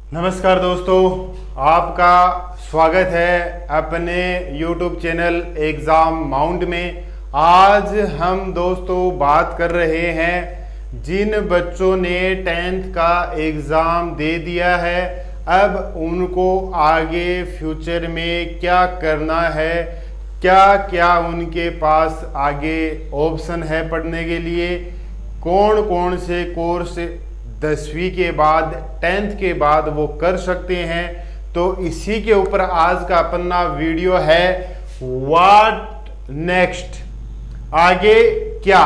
नमस्कार दोस्तों, आपका स्वागत है अपने YouTube चैनल एग्ज़ाम माउंट में। आज हम दोस्तों बात कर रहे हैं जिन बच्चों ने 10th का एग्ज़ाम दे दिया है, अब उनको आगे फ्यूचर में क्या करना है, क्या क्या उनके पास आगे ऑप्शन है पढ़ने के लिए, कौन कौन से कोर्स 10वीं के बाद 10th के बाद वो कर सकते हैं। तो इसी के ऊपर आज का अपना वीडियो है। व्हाट नेक्स्ट, आगे क्या,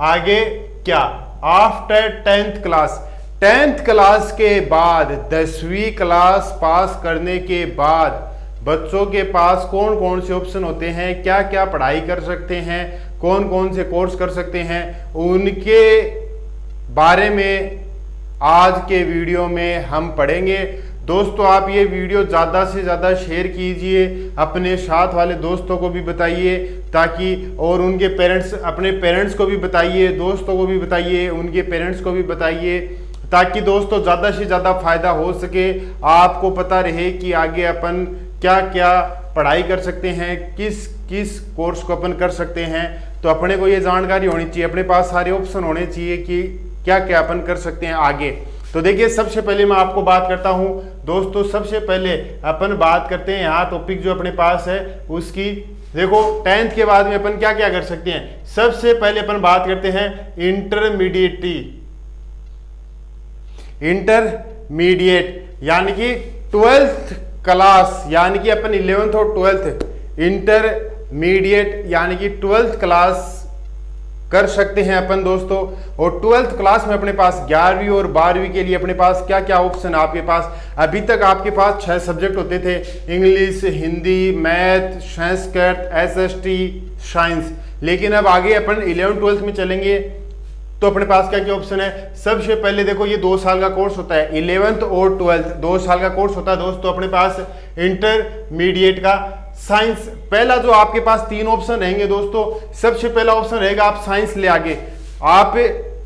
आगे क्या after 10th class. 10th class के बाद 10वीं क्लास पास करने के बाद बच्चों के पास कौन कौन से ऑप्शन होते हैं, क्या क्या पढ़ाई कर सकते हैं, कौन कौन से कोर्स कर सकते हैं, उनके बारे में आज के वीडियो में हम पढ़ेंगे। दोस्तों, आप ये वीडियो ज़्यादा से ज़्यादा शेयर कीजिए, अपने साथ वाले दोस्तों को भी बताइए ताकि, और उनके पेरेंट्स, अपने पेरेंट्स को भी बताइए, दोस्तों को भी बताइए, उनके पेरेंट्स को भी बताइए, ताकि दोस्तों ज़्यादा से ज़्यादा फायदा हो सके। आपको पता रहे कि आगे अपन क्या क्या पढ़ाई कर सकते हैं, किस किस कोर्स को अपन कर सकते हैं। तो अपने को ये जानकारी होनी चाहिए, अपने पास सारे ऑप्शन होने चाहिए कि क्या क्या अपन कर सकते हैं आगे। तो देखिए, सबसे पहले मैं आपको बात करता हूं दोस्तों। सबसे पहले अपन बात करते हैं यहाँ टॉपिक जो अपने पास है उसकी। देखो, 10th के बाद में अपन क्या क्या कर सकते हैं। सबसे पहले अपन बात करते हैं इंटरमीडिएट यानी कि 12th क्लास, यानी कि अपन 11th और 12th इंटरमीडिएट यानी कि 12th क्लास कर सकते हैं अपन दोस्तों। और 12th क्लास में अपने पास 11वीं और 12वीं के लिए अपने पास क्या क्या ऑप्शन आपके पास। अभी तक आपके पास 6 सब्जेक्ट होते थे, English, Hindi, math, Sanskrit, SST, science. लेकिन अब आगे अपन 11th 12th में चलेंगे तो अपने पास क्या क्या ऑप्शन है। सबसे पहले देखो, ये 2 साल का कोर्स होता है, 11th और 12th 2 साल का कोर्स होता है दोस्तों अपने पास इंटरमीडिएट का। साइंस, पहला जो आपके पास 3 ऑप्शन रहेंगे दोस्तों। सबसे पहला ऑप्शन रहेगा आप साइंस ले आगे। आप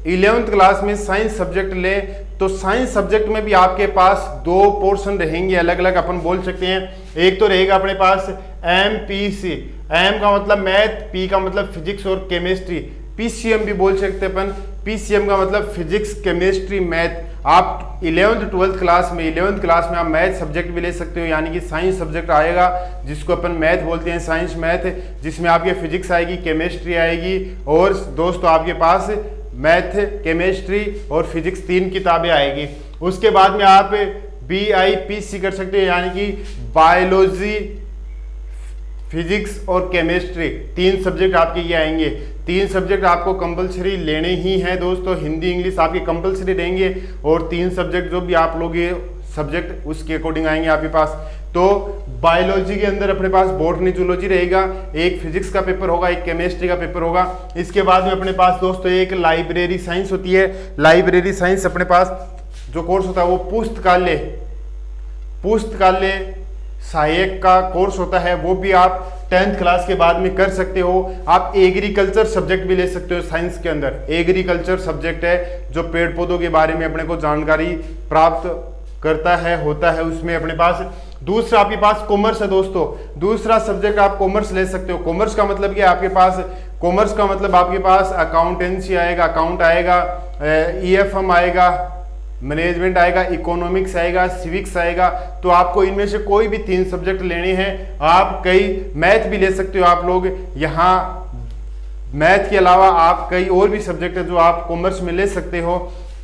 11th क्लास में साइंस सब्जेक्ट ले तो साइंस सब्जेक्ट में भी आपके पास 2 पोर्शन रहेंगे, अलग अलग अपन बोल सकते हैं। एक तो रहेगा अपने पास MPC, M का मतलब मैथ, P का मतलब फिजिक्स और केमिस्ट्री, PCM भी बोल सकते हैं अपन। PCM का मतलब फिजिक्स, केमिस्ट्री, मैथ। आप 11th 12th क्लास में, 11th क्लास में आप मैथ सब्जेक्ट भी ले सकते हो, यानी कि साइंस सब्जेक्ट आएगा जिसको अपन मैथ बोलते हैं, साइंस मैथ, जिसमें आपके फिजिक्स आएगी, केमिस्ट्री आएगी और दोस्तों आपके पास मैथ, केमिस्ट्री और फिजिक्स 3 किताबें आएगी। उसके बाद में आप BIPC कर सकते हो, यानी कि बायोलॉजी, फिजिक्स और केमिस्ट्री 3 सब्जेक्ट आपके ये आएंगे। 3 सब्जेक्ट आपको कंपलसरी लेने ही हैं दोस्तों। हिंदी, इंग्लिश आपके कंपलसरी रहेंगे और 3 सब्जेक्ट जो भी आप लोग ये सब्जेक्ट उसके अकॉर्डिंग आएंगे आपके पास। तो बायोलॉजी के अंदर अपने पास बॉटनी, जूलॉजी रहेगा, एक फिजिक्स का पेपर होगा, एक केमिस्ट्री का पेपर होगा। इसके बाद में अपने पास दोस्तों एक लाइब्रेरी साइंस होती है। लाइब्रेरी साइंस अपने पास जो कोर्स होता है वो पुस्तकालय सहायक का कोर्स होता है, वो भी आप 10th क्लास के बाद में कर सकते हो। आप एग्रीकल्चर सब्जेक्ट भी ले सकते हो साइंस के अंदर। एग्रीकल्चर सब्जेक्ट है जो पेड़ पौधों के बारे में अपने को जानकारी प्राप्त करता है, होता है उसमें अपने पास। दूसरा आपके पास कॉमर्स है दोस्तों। दूसरा सब्जेक्ट आप कॉमर्स ले सकते हो। कॉमर्स का मतलब क्या है आपके पास, कॉमर्स का मतलब आपके पास अकाउंटेंसी आएगा, अकाउंट आएगा, EFM आएगा, मैनेजमेंट आएगा, इकोनॉमिक्स आएगा, सिविक्स आएगा। तो आपको इनमें से कोई भी 3 सब्जेक्ट लेने हैं। आप कई मैथ भी ले सकते हो आप लोग। यहाँ मैथ के अलावा आप कई और भी सब्जेक्ट है जो आप कॉमर्स में ले सकते हो।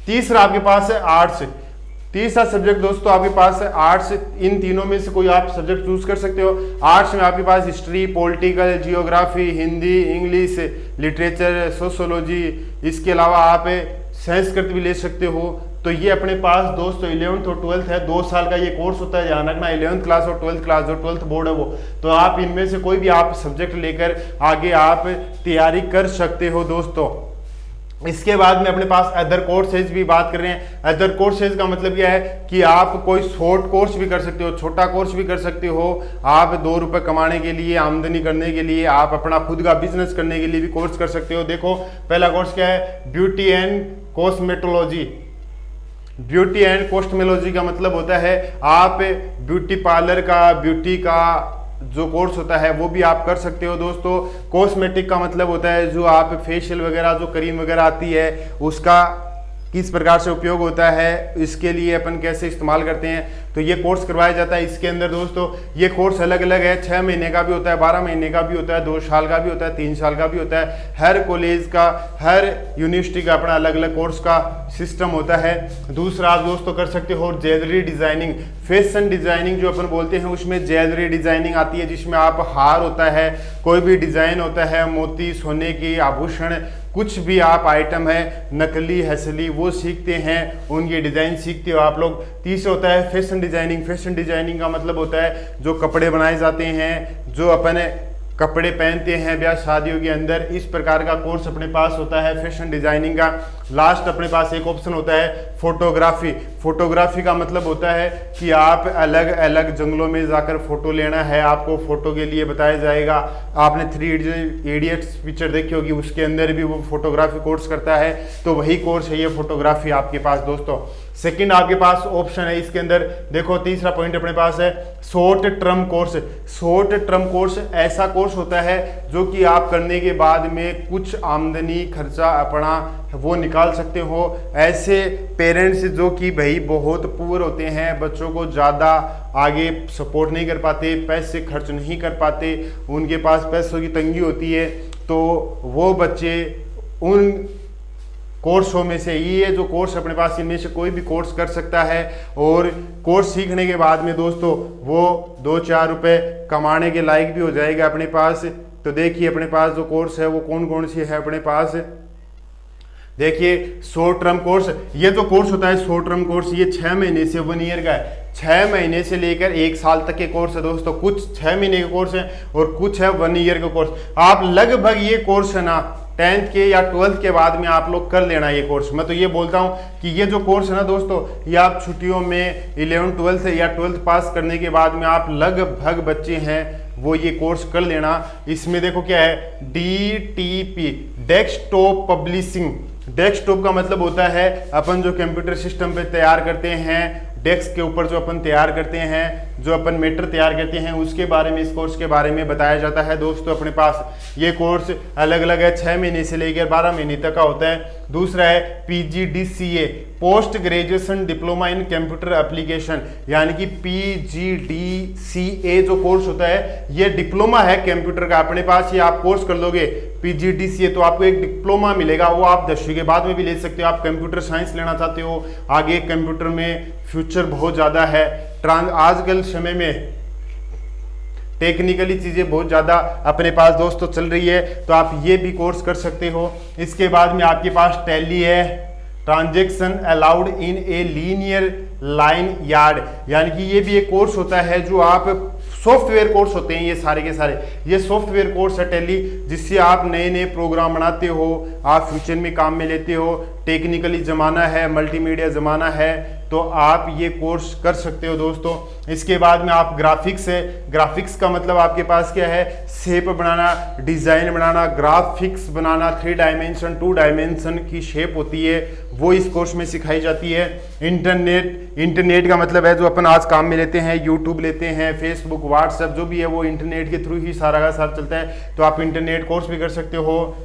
तीसरा आपके पास है आर्ट्स। तीसरा सब्जेक्ट दोस्तों आपके पास है आर्ट्स। इन तीनों में से कोई आप सब्जेक्ट चूज कर सकते हो। आर्ट्स में आपके पास history, political, geography, Hindi, English, literature, sociology, इसके अलावा आप संस्कृत भी ले सकते हो। तो ये अपने पास दोस्तों 11th और 12th है, 2 साल का ये कोर्स होता है। ध्यान रखना, 11th क्लास और 12th क्लास, जो 12th बोर्ड है वो। तो आप इनमें से कोई भी आप सब्जेक्ट लेकर आगे आप तैयारी कर सकते हो दोस्तों। इसके बाद में अपने पास अदर कोर्सेज भी बात कर रहे हैं। अदर कोर्सेज का मतलब यह है कि आप कोई शॉर्ट कोर्स भी कर सकते हो, छोटा कोर्स भी कर सकते हो। आप 2 रुपए कमाने के लिए, आमदनी करने के लिए, आप अपना खुद का बिजनेस करने के लिए भी कोर्स कर सकते हो। देखो, पहला कोर्स क्या है, beauty and cosmetology. Beauty and cosmetology का मतलब होता है आप ब्यूटी पार्लर का, ब्यूटी का जो कोर्स होता है वो भी आप कर सकते हो दोस्तों। कॉस्मेटिक का मतलब होता है जो आप फेशियल वगैरह, जो क्रीम वगैरह आती है उसका किस प्रकार से उपयोग होता है, इसके लिए अपन कैसे इस्तेमाल करते हैं, तो ये कोर्स करवाया जाता है। इसके अंदर दोस्तों ये कोर्स अलग अलग है, 6 महीने का भी होता है, 12 महीने का भी होता है, 2 साल का भी होता है, 3 साल का भी होता है। हर कॉलेज का, हर यूनिवर्सिटी का अपना अलग अलग कोर्स का सिस्टम होता है। दूसरा आप दोस्तों कर सकते हो ज्वेलरी डिजाइनिंग, फैशन डिजाइनिंग जो अपन बोलते हैं, उसमें ज्वेलरी डिजाइनिंग आती है, जिसमें आप हार होता है, कोई भी डिजाइन होता है, मोती, सोने की आभूषण, कुछ भी आप आइटम है नकली हसली वो सीखते हैं, उनकी डिजाइन सीखते हो आप लोग। तीसरा होता है फैशन डिजाइनिंग। फैशन डिजाइनिंग का मतलब होता है जो कपड़े बनाए जाते हैं, जो अपन कपड़े पहनते हैं ब्याह शादियों के अंदर, इस प्रकार का कोर्स अपने पास होता है फैशन डिजाइनिंग का। लास्ट अपने पास एक ऑप्शन होता है फोटोग्राफी। फोटोग्राफी का मतलब होता है कि आप अलग अलग जंगलों में जाकर फोटो लेना है, आपको फोटो के लिए बताया जाएगा। आपने 3 इडियट्स पिक्चर देखी होगी, उसके अंदर भी वो फोटोग्राफी कोर्स करता है, तो वही कोर्स है ये फोटोग्राफी आपके पास दोस्तों। सेकंड आपके पास ऑप्शन है इसके अंदर, देखो तीसरा पॉइंट अपने पास है short term course. Short term course ऐसा कोर्स होता है जो कि आप करने के बाद में कुछ आमदनी खर्चा अपना वो निकाल सकते हो। ऐसे पेरेंट्स जो कि भाई बहुत पुअर होते हैं, बच्चों को ज़्यादा आगे सपोर्ट नहीं कर पाते, पैसे खर्च नहीं कर पाते, उनके पास पैसों की तंगी होती है, तो वो बच्चे उन कोर्सों में से ये जो कोर्स अपने पास, इनमें से कोई भी कोर्स कर सकता है। और कोर्स सीखने के बाद में दोस्तों वो 2-4 रुपए कमाने के लायक भी हो जाएगा अपने पास। तो देखिए अपने पास जो कोर्स है वो कौन कौन सी है अपने पास। देखिए शॉर्ट टर्म कोर्स, ये जो कोर्स होता है शॉर्ट टर्म कोर्स, ये 6 महीने से 1 ईयर का है। 6 महीने से लेकर 1 साल तक के कोर्स है दोस्तों। कुछ 6 महीने के कोर्स है और कुछ है 1 ईयर का कोर्स। आप लगभग ये कोर्स है ना 10th के या 12th के बाद में आप लोग कर लेना ये कोर्स। मैं तो ये बोलता हूँ कि ये जो कोर्स है ना दोस्तों, ये आप छुट्टियों में 11th 12th या 12th पास करने के बाद में आप लगभग बच्चे हैं वो ये कोर्स कर लेना। इसमें देखो क्या है, DTP, डेस्कटॉप पब्लिशिंग। डेस्कटॉप का मतलब होता है अपन जो कंप्यूटर सिस्टम पे तैयार करते हैं, डेस्क के ऊपर जो अपन तैयार करते हैं, जो अपन मैटर तैयार करते हैं, उसके बारे में, इस कोर्स के बारे में बताया जाता है दोस्तों अपने पास। ये कोर्स अलग अलग है, 6 महीने से लेकर 12 महीने तक का होता है। दूसरा है PGDCA, post graduation diploma in computer application, यानी कि PGDCA जो कोर्स होता है ये डिप्लोमा है कंप्यूटर का। अपने पास ये आप कोर्स कर लोगे PGDCA तो आपको एक डिप्लोमा मिलेगा, वो आप 10वीं के बाद में भी ले सकते हो। आप कंप्यूटर साइंस लेना चाहते हो, आगे कंप्यूटर में फ्यूचर बहुत ज़्यादा है, आजकल समय में टेक्निकली चीज़ें बहुत ज़्यादा अपने पास दोस्तों चल रही है, तो आप ये भी कोर्स कर सकते हो। इसके बाद में आपके पास टैली है, transaction allowed in a linear line yard, यानी कि ये भी एक कोर्स होता है जो आप सॉफ्टवेयर कोर्स होते हैं ये सारे के सारे, ये सॉफ्टवेयर कोर्स है टैली, जिससे आप नए नए प्रोग्राम बनाते हो, आप फ्यूचर में काम में लेते हो। टेक्निकली ज़माना है, मल्टीमीडिया ज़माना है, तो आप ये कोर्स कर सकते हो दोस्तों। इसके बाद में आप ग्राफिक्स है, ग्राफिक्स का मतलब आपके पास क्या है, शेप बनाना, डिज़ाइन बनाना, ग्राफिक्स बनाना, 3 डायमेंशन 2 डायमेंशन की शेप होती है वो इस कोर्स में सिखाई जाती है। इंटरनेट का मतलब है जो अपन आज काम में लेते हैं, यूट्यूब लेते हैं, फेसबुक, व्हाट्सएप, जो भी है वो इंटरनेट के थ्रू ही सारा का सारा चलता है, तो आप इंटरनेट कोर्स भी कर सकते हो।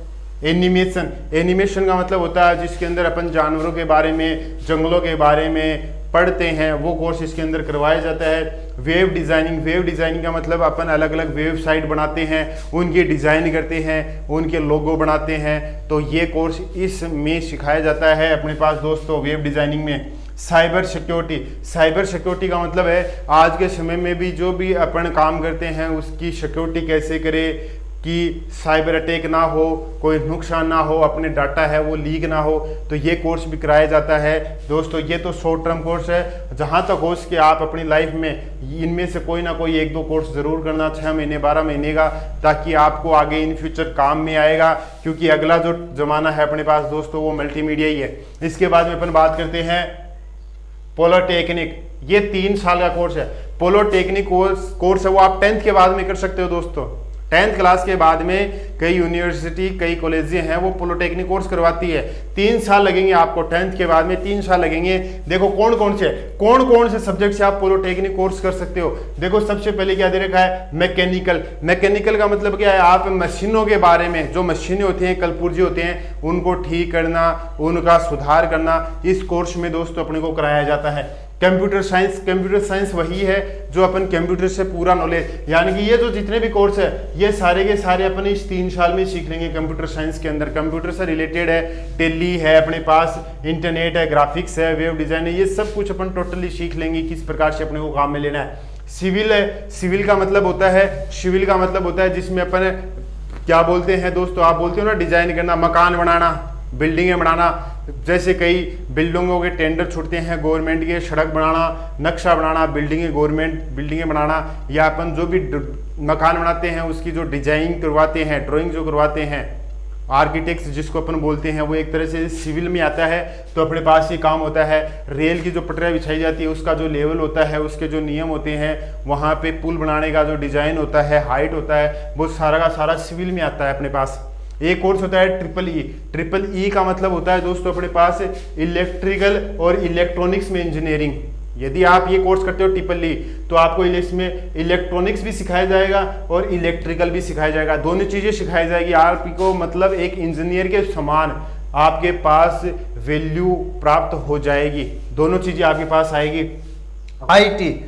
एनिमेशन का मतलब होता है जिसके अंदर अपन जानवरों के बारे में, जंगलों के बारे में पढ़ते हैं, वो कोर्स इसके अंदर करवाया जाता है। वेब डिज़ाइनिंग का मतलब अपन अलग अलग वेबसाइट बनाते हैं, उनकी डिज़ाइन करते हैं, उनके लोगो बनाते हैं, तो ये कोर्स इसमें सिखाया जाता है अपने पास दोस्तों वेब डिज़ाइनिंग में। साइबर सिक्योरिटी का मतलब है आज के समय में भी जो भी अपन काम करते हैं उसकी सिक्योरिटी कैसे करें कि साइबर अटैक ना हो, कोई नुकसान ना हो, अपने डाटा है वो लीक ना हो, तो ये कोर्स भी कराया जाता है दोस्तों। ये तो शॉर्ट टर्म कोर्स है, जहाँ तक हो सके आप अपनी लाइफ में इनमें से कोई ना कोई 1-2 कोर्स ज़रूर करना, 6 महीने 12 महीने का, ताकि आपको आगे इन फ्यूचर काम में आएगा, क्योंकि अगला जो ज़माना है अपने पास दोस्तों वो मल्टीमीडिया ही है। इसके बाद में अपन बात करते हैं पॉलिटेक्निक, ये 3 साल का कोर्स है। पॉलिटेक्निक कोर्स है वो आप 10th के बाद में कर सकते हो दोस्तों। 10th क्लास के बाद में कई यूनिवर्सिटी, कई कॉलेजें हैं वो पॉलिटेक्निक कोर्स करवाती है। 3 साल लगेंगे आपको, 10th के बाद में 3 साल लगेंगे। देखो कौन कौन से सब्जेक्ट से आप पॉलिटेक्निक कोर्स कर सकते हो। देखो सबसे पहले क्या दे रखा है, मैकेनिकल का मतलब क्या है, आप मशीनों के बारे में, जो मशीनें होती हैं, कलपुर्जे होते हैं, उनको ठीक करना, उनका सुधार करना, इस कोर्स में दोस्तों अपने को कराया जाता है। कंप्यूटर साइंस वही है जो अपन कंप्यूटर से पूरा नॉलेज, यानी कि ये जो जितने भी कोर्स है ये सारे के सारे अपन इस 3 साल में सीख लेंगे। कंप्यूटर साइंस के अंदर कंप्यूटर से रिलेटेड है, टेली है अपने पास, इंटरनेट है, ग्राफिक्स है, वेब डिजाइन है, ये सब कुछ अपन टोटली सीख लेंगे किस प्रकार से अपने को काम में लेना है। सिविल है, सिविल का मतलब होता है जिसमें अपन क्या बोलते हैं दोस्तों, आप बोलते हो ना डिजाइन करना, मकान बनाना, बिल्डिंगें बनाना, जैसे कई बिल्डिंगों के टेंडर छूटते हैं गवर्नमेंट के, सड़क बनाना, नक्शा बनाना, बिल्डिंगें बनाना, या अपन जो भी मकान बनाते हैं उसकी जो डिजाइन करवाते हैं, ड्राइंग जो करवाते हैं, आर्किटेक्ट्स जिसको अपन बोलते हैं, वो एक तरह से सिविल में आता है। तो अपने पास ये काम होता है। रेल की जो पटरियाँ बिछाई जाती है उसका जो लेवल होता है, उसके जो नियम होते हैं, वहाँ पे पुल बनाने का जो डिजाइन होता है, हाइट होता है, वो सारा का सारा सिविल में आता है अपने पास। एक कोर्स होता है ट्रिपल ई का मतलब होता है दोस्तों अपने पास इलेक्ट्रिकल और इलेक्ट्रॉनिक्स में इंजीनियरिंग। यदि आप ये कोर्स करते हो ट्रिपल ई, तो आपको इसमें इलेक्ट्रॉनिक्स भी सिखाया जाएगा और इलेक्ट्रिकल भी सिखाया जाएगा, दोनों चीजें सिखाई जाएगी आपको। मतलब एक इंजीनियर के समान आपके पास वैल्यू प्राप्त हो जाएगी, दोनों चीजें आपके पास आएगी। आईटी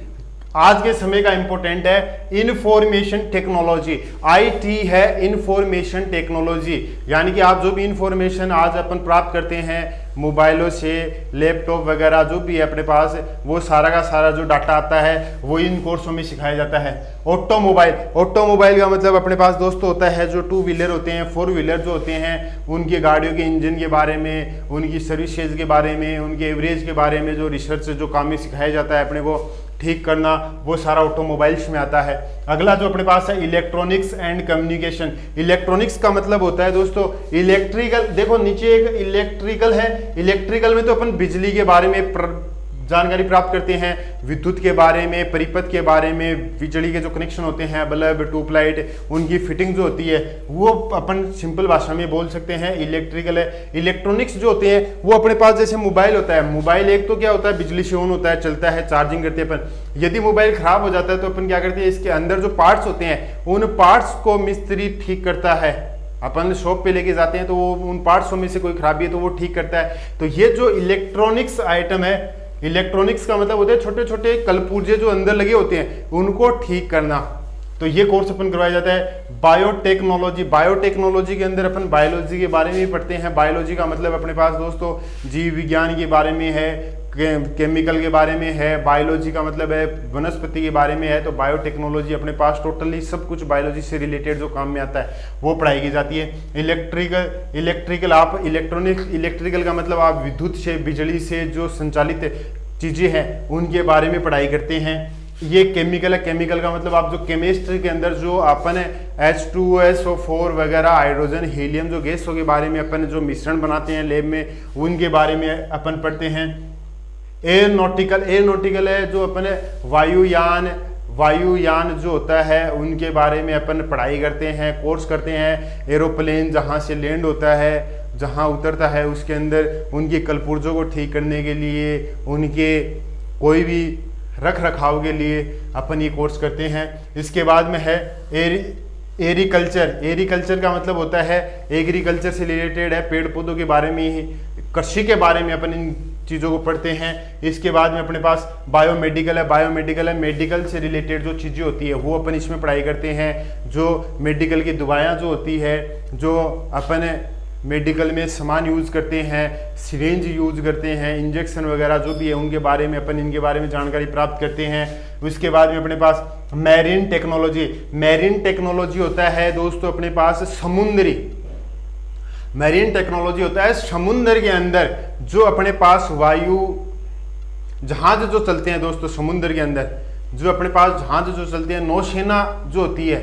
आज के समय का इंपॉर्टेंट है, इंफॉर्मेशन टेक्नोलॉजी। आईटी है इंफॉर्मेशन टेक्नोलॉजी, यानी कि आप जो भी इंफॉर्मेशन आज अपन प्राप्त करते हैं मोबाइलों से, लैपटॉप वगैरह जो भी है अपने पास, वो सारा का सारा जो डाटा आता है वो इन कोर्सों में सिखाया जाता है। ऑटोमोबाइल का मतलब अपने पास दोस्तों होता है जो 2 व्हीलर होते हैं, 4 व्हीलर जो होते हैं, उनकी गाड़ियों के इंजन के बारे में, उनकी सर्विसेज के बारे में, उनके एवरेज के बारे में जो रिसर्च जो काम में सिखाया जाता है अपने को ठीक करना, वो सारा ऑटोमोबाइल्स में आता है। अगला जो अपने पास है इलेक्ट्रॉनिक्स एंड कम्युनिकेशन। इलेक्ट्रॉनिक्स का मतलब होता है दोस्तों इलेक्ट्रिकल, देखो नीचे एक इलेक्ट्रिकल है, इलेक्ट्रिकल में तो अपन बिजली के बारे में जानकारी प्राप्त करते हैं, विद्युत के बारे में, परिपथ के बारे में, बिजली के जो कनेक्शन होते हैं, बल्ब, ट्यूबलाइट, उनकी फिटिंग जो होती है वो अपन सिंपल भाषा में बोल सकते हैं इलेक्ट्रिकल है। इलेक्ट्रॉनिक्स जो होते हैं वो अपने पास जैसे मोबाइल होता है, मोबाइल एक तो क्या होता है बिजली से ऑन होता है, चलता है, चार्जिंग करते हैं अपन। यदि मोबाइल खराब हो जाता है तो अपन क्या करते हैं, इसके अंदर जो पार्ट्स होते हैं उन पार्ट्स को मिस्त्री ठीक करता है। अपन शॉप पे लेके जाते हैं तो वो उन पार्ट्सों में से कोई खराबी है तो वो ठीक करता है। तो ये जो इलेक्ट्रॉनिक्स आइटम है, इलेक्ट्रॉनिक्स का मतलब होता है छोटे छोटे कलपुर्जे जो अंदर लगे होते हैं उनको ठीक करना। तो ये कोर्स अपन करवाया जाता है। बायोटेक्नोलॉजी के अंदर अपन बायोलॉजी के बारे में भी पढ़ते हैं। बायोलॉजी का मतलब अपने पास दोस्तों जीव विज्ञान के बारे में है, केमिकल के बारे में है, बायोलॉजी का मतलब है वनस्पति के बारे में है। तो बायोटेक्नोलॉजी अपने पास टोटली सब कुछ बायोलॉजी से रिलेटेड जो काम में आता है वो पढ़ाई की जाती है। इलेक्ट्रिकल आप इलेक्ट्रिकल का मतलब आप विद्युत से, बिजली से जो संचालित चीज़ें हैं उनके बारे में पढ़ाई करते हैं। ये केमिकल है, केमिकल का मतलब आप जो केमिस्ट्री के अंदर जो अपन H2SO4 वगैरह, हाइड्रोजन, हीलियम जो गैसों के बारे में अपन जो मिश्रण बनाते हैं लैब में उनके बारे में अपन पढ़ते हैं। एयरोनॉटिकल है जो अपन वायुयान जो होता है उनके बारे में अपन पढ़ाई करते हैं, कोर्स करते हैं। एरोप्लेन जहाँ से लैंड होता है, जहाँ उतरता है, उसके अंदर उनके कलपुर्जों को ठीक करने के लिए, उनके कोई भी रख रखाव के लिए अपन ये कोर्स करते हैं। इसके बाद में है एग्रीकल्चर का मतलब होता है एग्रीकल्चर से रिलेटेड है, पेड़ पौधों के बारे में ही, कृषि के बारे में अपन इन चीज़ों को पढ़ते हैं। इसके बाद में अपने पास बायोमेडिकल है, मेडिकल से रिलेटेड जो चीज़ें होती है वो अपन इसमें पढ़ाई करते हैं। जो मेडिकल की दवाइयाँ जो होती है, जो अपन मेडिकल में सामान यूज़ करते हैं, सिरिंज यूज़ करते हैं, इंजेक्शन वगैरह जो भी है उनके बारे में अपन इनके बारे में जानकारी प्राप्त करते हैं। उसके बाद में अपने पास मैरीन टेक्नोलॉजी होता है दोस्तों अपने पास मैरीन टेक्नोलॉजी होता है समुद्र के अंदर जो अपने पास वायु जहाज जो चलते हैं दोस्तों, समुद्र के अंदर जो अपने पास जहाज जो चलते हैं, नौसेना जो होती है,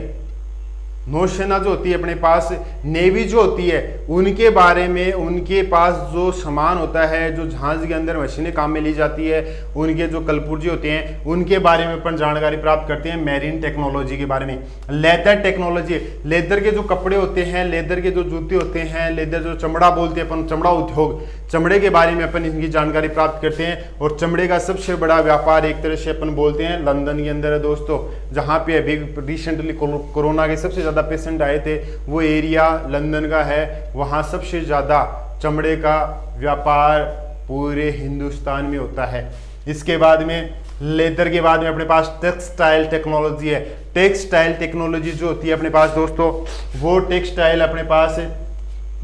नौसेना जो होती है अपने पास, नेवी जो होती है, उनके बारे में, उनके पास जो सामान होता है, जो जहाज के अंदर मशीनें काम में ली जाती है, उनके जो कलपुर्जे होते हैं, उनके बारे में अपन जानकारी प्राप्त करते हैं। मैरीन टेक्नोलॉजी के बारे में, लेदर टेक्नोलॉजी, लेदर के जो कपड़े होते हैं, लेदर के जो जूते होते हैं, लेदर जो चमड़ा बोलते हैं अपन, चमड़ा उद्योग, चमड़े के बारे में अपन इनकी जानकारी प्राप्त करते हैं। और चमड़े का सबसे बड़ा व्यापार एक तरह से अपन बोलते हैं लंदन के अंदर है दोस्तों, जहाँ पे अभी रिसेंटली कोरोना के सबसे ज़्यादा पेशेंट आए थे, वो एरिया लंदन का है। वहाँ सबसे ज़्यादा चमड़े का व्यापार पूरे हिंदुस्तान में होता है। इसके बाद में लेदर के बाद में अपने पास टेक्सटाइल टेक्नोलॉजी है। टेक्सटाइल टेक्नोलॉजी जो होती है अपने पास दोस्तों, वो टेक्सटाइल अपने पास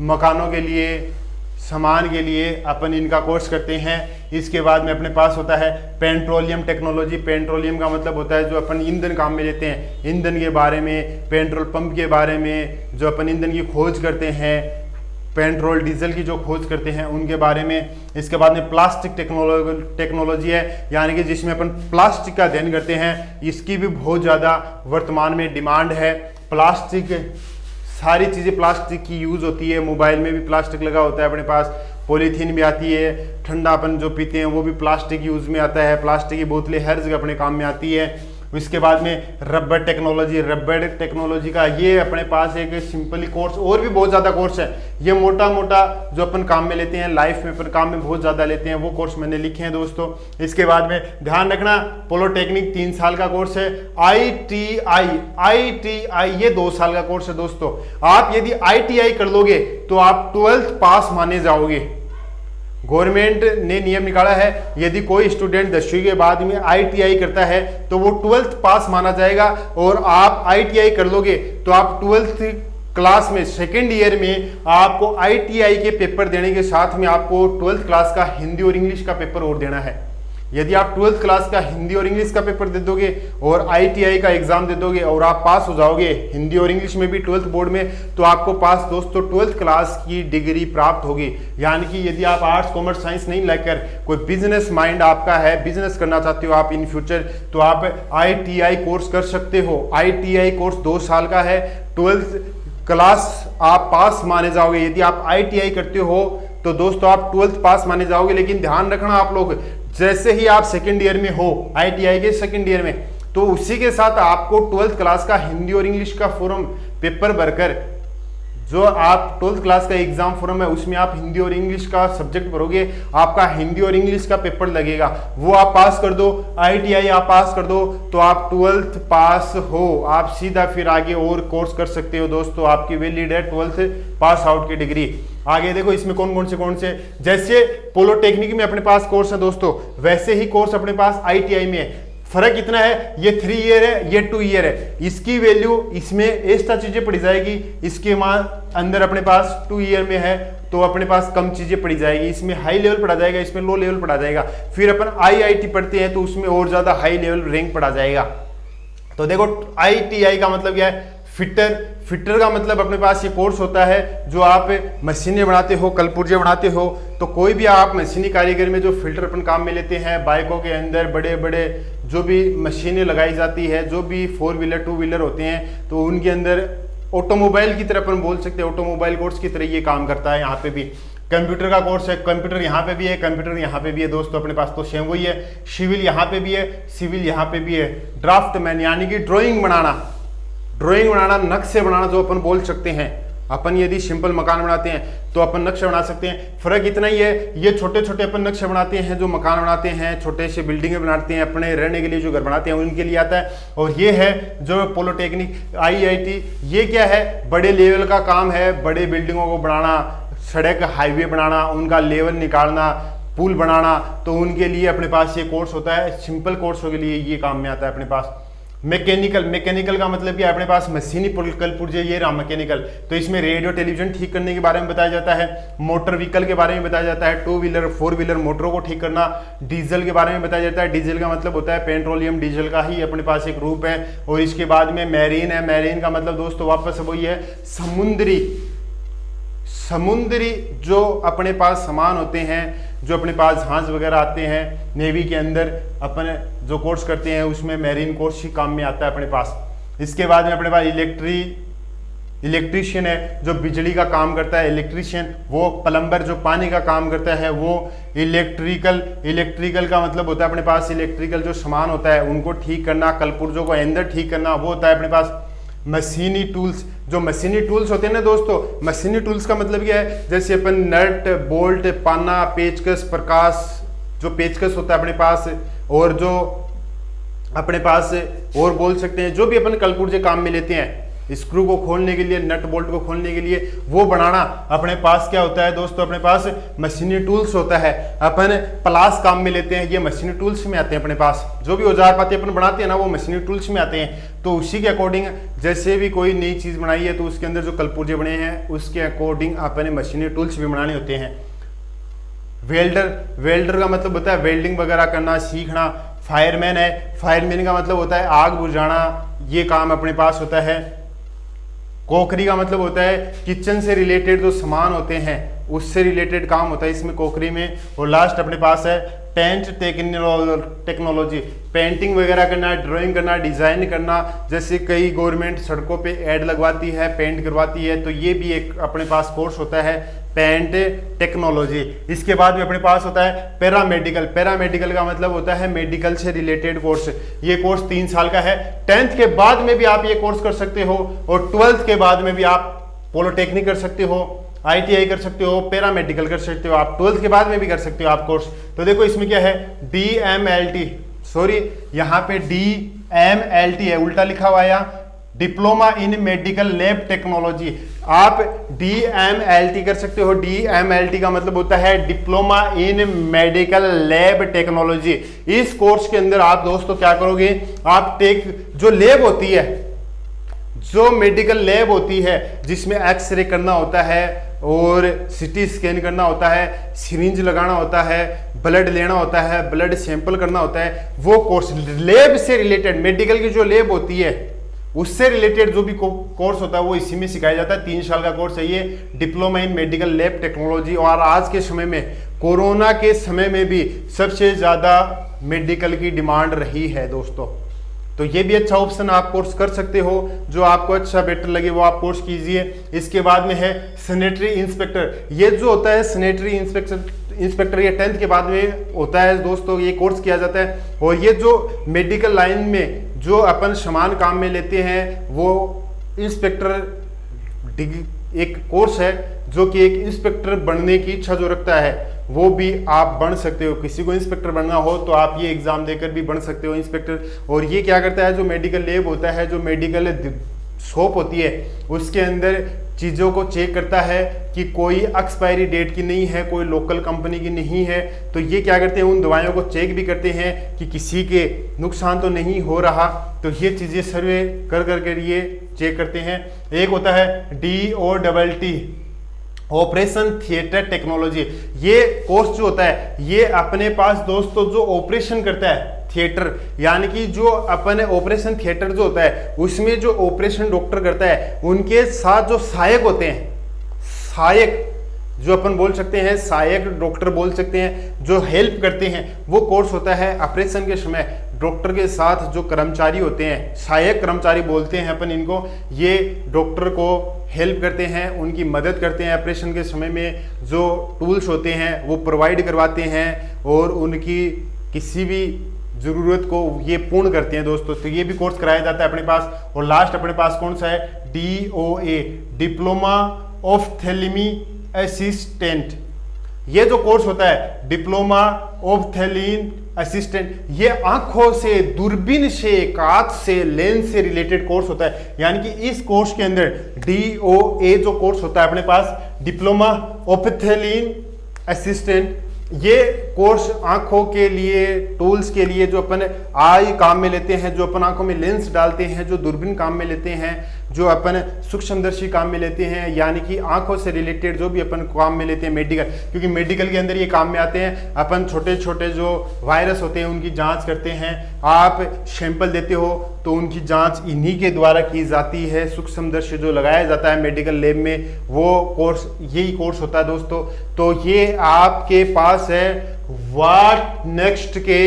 मकानों के लिए, सामान के लिए अपन इनका कोर्स करते हैं। इसके बाद में अपने पास होता है पेट्रोलियम टेक्नोलॉजी। पेट्रोलियम का मतलब होता है जो अपन ईंधन काम में लेते हैं, ईंधन के बारे में, पेट्रोल पंप के बारे में, जो अपन ईंधन की खोज करते हैं, पेट्रोल डीजल की जो खोज करते हैं उनके बारे में। इसके बाद में प्लास्टिक टेक्नोलॉजी है, यानी कि जिसमें अपन प्लास्टिक का अध्ययन करते हैं। इसकी भी बहुत ज़्यादा वर्तमान में डिमांड है। प्लास्टिक, सारी चीज़ें प्लास्टिक की यूज़ होती है, मोबाइल में भी प्लास्टिक लगा होता है अपने पास, पॉलीथीन भी आती है, ठंडा अपन जो पीते हैं वो भी प्लास्टिक यूज़ में आता है, प्लास्टिक की बोतलें हर जगह अपने काम में आती है। इसके बाद में रबर टेक्नोलॉजी, रबर टेक्नोलॉजी का ये अपने पास एक सिंपली कोर्स, और भी बहुत ज़्यादा कोर्स है। ये मोटा मोटा जो अपन काम में लेते हैं, लाइफ में अपन काम में बहुत ज़्यादा लेते हैं, वो कोर्स मैंने लिखे हैं दोस्तों। इसके बाद में ध्यान रखना, पॉलिटेक्निक 3 साल का कोर्स है। ITI ये 2 साल का कोर्स है दोस्तों। आप यदि ITI कर लोगे तो आप 12th पास माने जाओगे। गवर्नमेंट ने नियम निकाला है, यदि कोई स्टूडेंट 10वीं के बाद में ITI करता है तो वो 12th पास माना जाएगा। और आप ITI कर लोगे तो आप 12th क्लास में, सेकेंड ईयर में आपको ITI के पेपर देने के साथ में आपको 12th क्लास का हिंदी और इंग्लिश का पेपर और देना है। यदि आप 12th क्लास का हिंदी और इंग्लिश का पेपर दे दोगे और ITI का एग्जाम दे दोगे और आप पास हो जाओगे हिंदी और इंग्लिश में भी 12th बोर्ड में, तो आपको पास दोस्तों 12th क्लास की डिग्री प्राप्त होगी। यानी कि यदि आप आर्ट्स कॉमर्स साइंस नहीं लेकर कोई बिजनेस माइंड आपका है, बिजनेस करना चाहते हो आप इन फ्यूचर, तो आप ITI कोर्स कर सकते हो। ITI कोर्स 2 साल का है। 12th क्लास आप पास माने जाओगे। यदि आप ITI करते हो तो दोस्तों आप 12th पास माने जाओगे। लेकिन ध्यान रखना आप लोग, जैसे ही आप सेकेंड ईयर में हो, ITI के सेकेंड ईयर में, तो उसी के साथ आपको 12th क्लास का हिंदी और इंग्लिश का फॉर्म पेपर भरकर, जो आप 12th क्लास का एग्जाम फॉर्म है उसमें आप हिंदी और इंग्लिश का सब्जेक्ट भरोगे, आपका हिंदी और इंग्लिश का पेपर लगेगा, वो आप पास कर दो, ITI आप पास कर दो तो आप 12th पास हो। आप सीधा फिर आगे और कोर्स कर सकते हो दोस्तों, आपकी वैलिड है 12th पास आउट की डिग्री। आगे देखो इसमें कौन से, जैसे पॉलिटेक्निक में अपने पास कोर्स है दोस्तों, वैसे ही कोर्स अपने पास ITI में है। फर्क इतना है, ये 3 ईयर है, ये 2 ईयर है। इसकी वैल्यू, इसमें एक्स्ट्रा चीजें पढ़ी जाएगी, इसके अंदर अपने पास 2 ईयर में है तो अपने पास कम चीजें पढ़ी जाएगी। इसमें हाई लेवल पढ़ा जाएगा, इसमें लो लेवल पढ़ा जाएगा। फिर अपन IIT पढ़ते हैं तो उसमें और ज्यादा हाई लेवल रैंक पढ़ा जाएगा। तो देखो ITI का मतलब क्या है, फिटर का मतलब अपने पास ये कोर्स होता है जो आप मशीनें बनाते हो, कलपुर्जे बनाते हो, तो कोई भी आप मशीनी कारीगर में जो फिल्टर अपन काम में लेते हैं, बाइकों के अंदर बड़े बड़े जो भी मशीनें लगाई जाती है, जो भी 4 व्हीलर 2 व्हीलर होते हैं, तो उनके अंदर ऑटोमोबाइल की तरह अपन बोल सकते हैं, ऑटोमोबाइल कोर्स की तरह ये काम करता है। यहाँ पे भी कंप्यूटर का कोर्स है, कंप्यूटर यहाँ पे भी है, कंप्यूटर यहाँ पे भी है दोस्तों अपने पास, तो सेम वही है। सिविल यहाँ पे भी है, सिविल यहाँ पे भी है। ड्राफ्टमैन यानी कि ड्राइंग बनाना, नक्शे बनाना जो अपन बोल सकते हैं। अपन यदि सिंपल मकान बनाते हैं तो अपन नक्शे बना सकते हैं। फर्क इतना ही है, ये छोटे छोटे अपन नक्शे बनाते हैं, जो मकान बनाते हैं, छोटे से बिल्डिंगें बनाते हैं, अपने रहने के लिए जो घर बनाते हैं उनके लिए आता है। और ये है जो पॉलिटेक्निक IIT, ये क्या है, बड़े लेवल का काम है, बड़े बिल्डिंगों को बनाना, सड़क हाईवे बनाना, उनका लेवल निकालना, पुल बनाना, तो उनके लिए अपने पास ये कोर्स होता है। सिंपल कोर्सों के लिए ये काम में आता है अपने पास। मैकेनिकल का मतलब क्या है, अपने पास मशीनी कलपुर्जे, ये रहा मैकेनिकल, तो इसमें रेडियो टेलीविजन ठीक करने के बारे में बताया जाता है, मोटर व्हीकल के बारे में बताया जाता है, 2 व्हीलर 4 व्हीलर मोटरों को ठीक करना, डीजल के बारे में बताया जाता है। डीजल का मतलब होता है पेट्रोलियम डीजल का ही अपने पास एक रूप है। और इसके बाद में मैरीन है, मैरीन का मतलब दोस्तों वापस वही है, समुद्री जो अपने पास सामान होते हैं, जो अपने पास जहाज वगैरह आते हैं नेवी के अंदर, अपन जो कोर्स करते हैं उसमें मैरीन कोर्स ही काम में आता है अपने पास। इसके बाद में अपने पास इलेक्ट्रीशियन है जो बिजली का काम करता है इलेक्ट्रीशियन, वो प्लम्बर जो पानी का काम करता है वो इलेक्ट्रिकल का मतलब होता है अपने पास इलेक्ट्रिकल जो सामान होता है उनको ठीक करना, कलपुर्जों को अंदर ठीक करना, वो होता है अपने पास मशीनी टूल्स। जो मशीनी टूल्स होते हैं ना दोस्तों, मशीनी टूल्स का मतलब क्या है, जैसे अपन नट बोल्ट पाना पेचकस प्रकाश, जो पेचकस होता है अपने पास, और जो अपने पास और बोल सकते हैं जो भी अपन कलपुर्जे काम में लेते हैं, स्क्रू को खोलने के लिए, नट बोल्ट को खोलने के लिए, वो बनाना अपने पास क्या होता है दोस्तों, अपने पास मशीनी टूल्स होता है। अपन प्लास काम में लेते हैं, ये मशीनी टूल्स में आते हैं अपने पास। जो भी औजार पाते अपन बनाते हैं ना वो मशीनी टूल्स में आते हैं। तो उसी के अकॉर्डिंग जैसे भी कोई नई चीज बनाई है तो उसके अंदर जो कलपुर्जे बने हैं उसके अकॉर्डिंग अपने मशीनी टूल्स भी बनाने होते हैं। वेल्डर का मतलब होता है वेल्डिंग वगैरह करना सीखना। फायरमैन है, फायरमैन का मतलब होता है आग बुझाना, ये काम अपने पास होता है। कोकरी का मतलब होता है किचन से रिलेटेड जो सामान होते हैं उससे रिलेटेड काम होता है इसमें कोकरी में। और लास्ट अपने पास है पेंट टेक्नोलॉजी, पेंटिंग वगैरह करना, ड्राइंग करना, डिजाइन करना। जैसे कई गवर्नमेंट सड़कों पे ऐड लगवाती है, पेंट करवाती है, तो ये भी एक अपने पास कोर्स होता है पेंट टेक्नोलॉजी। इसके बाद भी अपने पास होता है पैरामेडिकल। पैरामेडिकल का मतलब होता है मेडिकल से रिलेटेड कोर्स। ये कोर्स 3 साल का है। 10th के बाद में भी आप ये कोर्स कर सकते हो और 12th के बाद में भी आप पॉलिटेक्निक कर सकते हो, ITI कर सकते हो, पैरामेडिकल कर सकते हो, आप 12th के बाद में भी कर सकते हो आप कोर्स। तो देखो इसमें क्या है DMLT, सॉरी यहाँ पे DMLT है, उल्टा लिखा हुआ है, diploma in medical lab technology. आप DMLT कर सकते हो। DMLT का मतलब होता है diploma in medical lab technology. इस कोर्स के अंदर आप दोस्तों क्या करोगे, आप जो लैब होती है, जो मेडिकल लैब होती है जिसमें एक्सरे करना होता है और सिटी स्कैन करना होता है, सिरिंज लगाना होता है, ब्लड लेना होता है, ब्लड सैंपल करना होता है, वो कोर्स लैब से रिलेटेड, मेडिकल की जो लैब होती है उससे रिलेटेड जो भी कोर्स होता है वो इसी में सिखाया जाता है। 3 साल का कोर्स है ये, diploma in medical lab technology. और आज के समय में, कोरोना के समय में भी सबसे ज्यादा मेडिकल की डिमांड रही है दोस्तों। तो ये भी अच्छा ऑप्शन आप कोर्स कर सकते हो, जो आपको अच्छा बेटर लगे वो आप कोर्स कीजिए। इसके बाद में है सैनिटरी इंस्पेक्टर। ये जो होता है सैनिटरी इंस्पेक्टर ये 10th के बाद में होता है दोस्तों, ये कोर्स किया जाता है। और ये जो मेडिकल लाइन में जो अपन सामान काम में लेते हैं वो इंस्पेक्टर एक कोर्स है, जो कि एक इंस्पेक्टर बनने की इच्छा जो रखता है वो भी आप बन सकते हो। किसी को इंस्पेक्टर बनना हो तो आप ये एग्जाम देकर भी बन सकते हो इंस्पेक्टर। और ये क्या करता है, जो मेडिकल लैब होता है, जो मेडिकल शॉप होती है, उसके अंदर चीज़ों को चेक करता है कि कोई एक्सपायरी डेट की नहीं है, कोई लोकल कंपनी की नहीं है। तो ये क्या करते हैं, उन दवाइयों को चेक भी करते हैं कि किसी के नुकसान तो नहीं हो रहा। तो ये चीज़ें सर्वे कर करके ये चेक करते हैं। एक होता है DOTT, ऑपरेशन थिएटर टेक्नोलॉजी। ये कोर्स जो होता है ये अपने पास दोस्तों जो ऑपरेशन करता है थिएटर, यानी कि जो अपन ऑपरेशन थिएटर जो होता है उसमें जो ऑपरेशन डॉक्टर करता है उनके साथ जो सहायक होते हैं, सहायक जो अपन बोल सकते हैं, सहायक डॉक्टर बोल सकते हैं, जो हेल्प करते हैं, वो कोर्स होता है ऑपरेशन के समय। डॉक्टर के साथ जो कर्मचारी होते हैं, सहायक कर्मचारी बोलते हैं अपन इनको, ये डॉक्टर को हेल्प करते हैं, उनकी मदद करते हैं ऑपरेशन के समय में। जो टूल्स होते हैं वो प्रोवाइड करवाते हैं और उनकी किसी भी ज़रूरत को ये पूर्ण करते हैं दोस्तों। तो ये भी कोर्स कराया जाता है अपने पास। और लास्ट अपने पास कौन सा है, DOA, डिप्लोमा ऑप्थेल्मी असिस्टेंट। ये जो कोर्स होता है डिप्लोमा ऑप्थेलिन असिस्टेंट, ये आंखों से, दूरबीन से, कांच से, लेंस से रिलेटेड कोर्स होता है। यानी कि इस कोर्स के अंदर DOA जो कोर्स होता है अपने पास, डिप्लोमा ऑप्थेलिन असिस्टेंट, ये कोर्स आंखों के लिए, टूल्स के लिए, जो अपन आई काम में लेते हैं, जो अपन आंखों में लेंस डालते हैं, जो दूरबीन काम में लेते हैं, जो अपन सूक्ष्मदर्शी काम में लेते हैं, यानी कि आंखों से रिलेटेड जो भी अपन काम में लेते हैं मेडिकल, क्योंकि मेडिकल के अंदर ये काम में आते हैं। अपन छोटे छोटे जो वायरस होते हैं उनकी जांच करते हैं, आप सैंपल देते हो तो उनकी जांच इन्हीं के द्वारा की जाती है। सूक्ष्मदर्शी जो लगाया जाता है मेडिकल लैब में, वो कोर्स यही कोर्स होता है दोस्तों। तो ये आपके पास है व्हाट नेक्स्ट के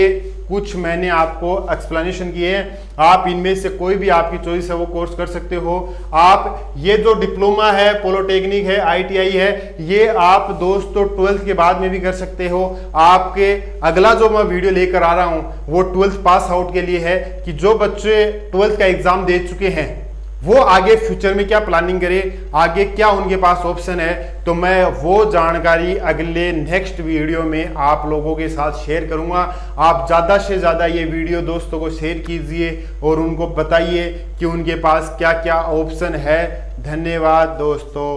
कुछ मैंने आपको एक्सप्लेनेशन किए हैं। आप इनमें से कोई भी आपकी चॉइस है वो कोर्स कर सकते हो। आप ये जो डिप्लोमा है, पॉलिटेक्निक है, ITI है, ये आप दोस्तों 12th के बाद में भी कर सकते हो। आपके अगला जो मैं वीडियो लेकर आ रहा हूं वो 12th पास आउट के लिए है कि जो बच्चे 12th का एग्जाम दे चुके हैं वो आगे फ्यूचर में क्या प्लानिंग करें, आगे क्या उनके पास ऑप्शन है। तो मैं वो जानकारी अगले नेक्स्ट वीडियो में आप लोगों के साथ शेयर करूंगा। आप ज़्यादा से ज़्यादा ये वीडियो दोस्तों को शेयर कीजिए और उनको बताइए कि उनके पास क्या क्या ऑप्शन है। धन्यवाद दोस्तों।